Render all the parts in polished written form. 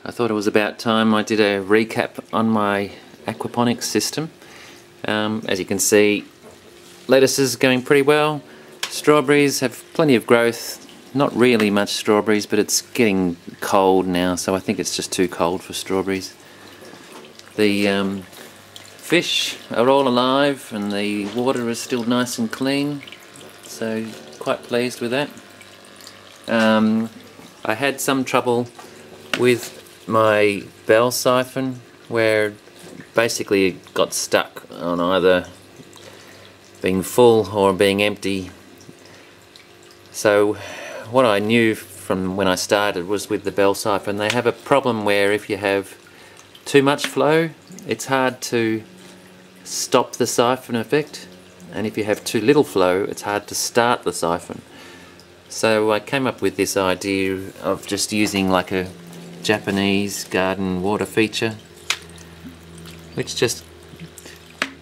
I thought it was about time I did a recap on my aquaponics system. As you can see, lettuces going pretty well. Strawberries have plenty of growth. Not really much strawberries, but it's getting cold now, so I think it's just too cold for strawberries. The fish are all alive and the water is still nice and clean, so quite pleased with that. I had some trouble with my bell siphon where basically it got stuck on either being full or being empty. So what I knew from when I started was with the bell siphon, they have a problem where if you have too much flow, it's hard to stop the siphon effect, and if you have too little flow, it's hard to start the siphon. So I came up with this idea of just using like a Japanese garden water feature, which just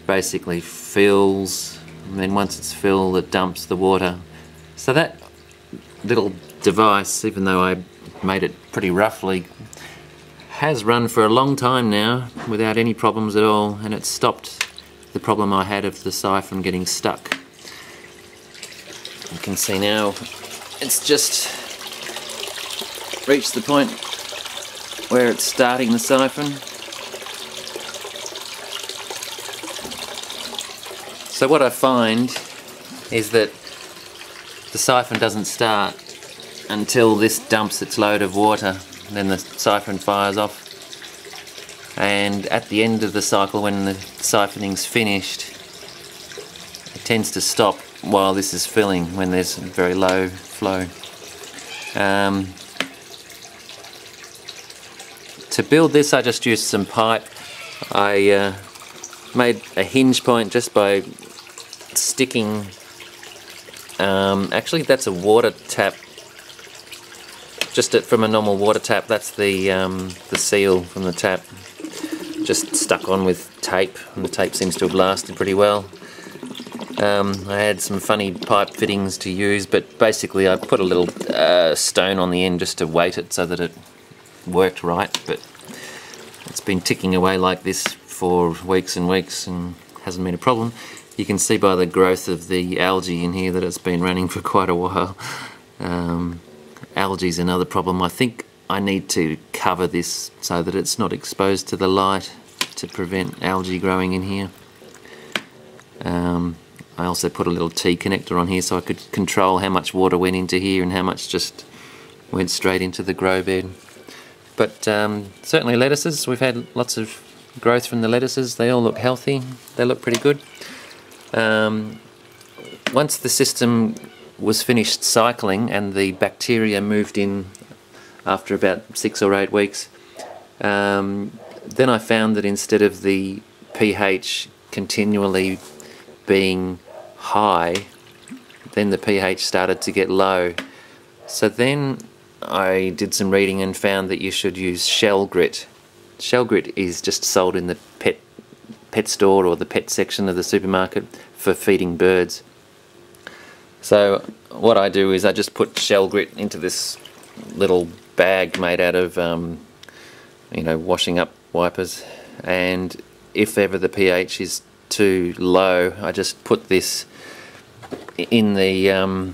basically fills, and then once it's filled it dumps the water. So that little device, even though I made it pretty roughly, has run for a long time now without any problems at all, and it stopped the problem I had of the siphon getting stuck. You can see now it's just reached the point where it's starting the siphon. So what I find is that the siphon doesn't start until this dumps its load of water, and then the siphon fires off, and at the end of the cycle, when the siphoning's finished, it tends to stop while this is filling, when there's very low flow. To build this I just used some pipe. I made a hinge point just by sticking, actually that's a water tap, just from a normal water tap. That's the seal from the tap, just stuck on with tape, and the tape seems to have lasted pretty well. I had some funny pipe fittings to use, but basically I put a little stone on the end just to weight it so that it worked right, but it's been ticking away like this for weeks and weeks and hasn't been a problem. You can see by the growth of the algae in here that it's been running for quite a while. Algae is another problem. I think I need to cover this so that it's not exposed to the light to prevent algae growing in here. I also put a little T-connector on here so I could control how much water went into here and how much just went straight into the grow bed. But certainly lettuces, we've had lots of growth from the lettuces. They all look healthy, they look pretty good. Once the system was finished cycling and the bacteria moved in after about 6 or 8 weeks, then I found that instead of the pH continually being high, then the pH started to get low. So then I did some reading and found that you should use shell grit. Shell grit is just sold in the pet store or the pet section of the supermarket for feeding birds. So what I do is I just put shell grit into this little bag made out of washing up wipers, and if ever the pH is too low, I just put this in the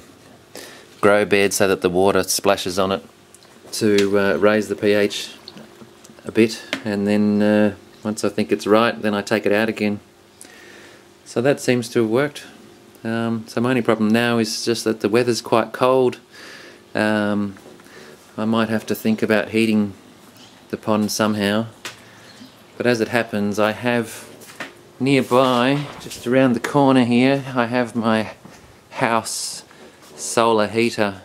grow bed so that the water splashes on it to raise the pH a bit, and then once I think it's right, then I take it out again. So that seems to have worked. So my only problem now is just that the weather's quite cold. I might have to think about heating the pond somehow, but as it happens, I have nearby, just around the corner here, I have my house solar heater.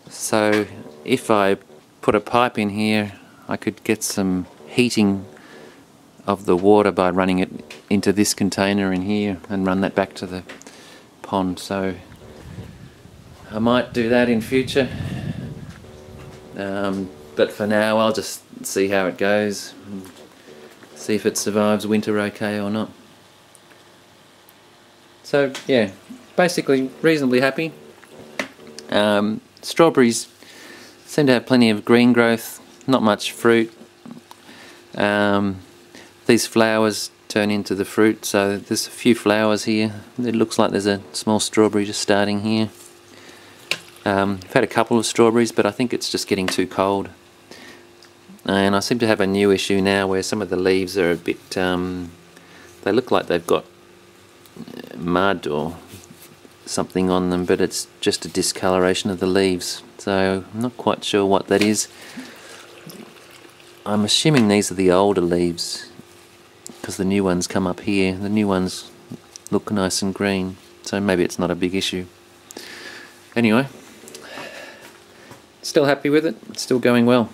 So if I put a pipe in here, I could get some heating of the water by running it into this container in here and run that back to the pond. So I might do that in future, but for now I'll just see how it goes, see if it survives winter okay or not. So yeah, basically reasonably happy. Strawberries seem to have plenty of green growth. not much fruit. These flowers turn into the fruit, so there's a few flowers here. It looks like there's a small strawberry just starting here. I've had a couple of strawberries, but I think it's just getting too cold. And I seem to have a new issue now where some of the leaves are a bit, they look like they've got mud or something on them, but it's just a discoloration of the leaves, so I'm not quite sure what that is. I'm assuming these are the older leaves because the new ones come up here. The new ones look nice and green, so maybe it's not a big issue. Anyway, still happy with it, it's still going well.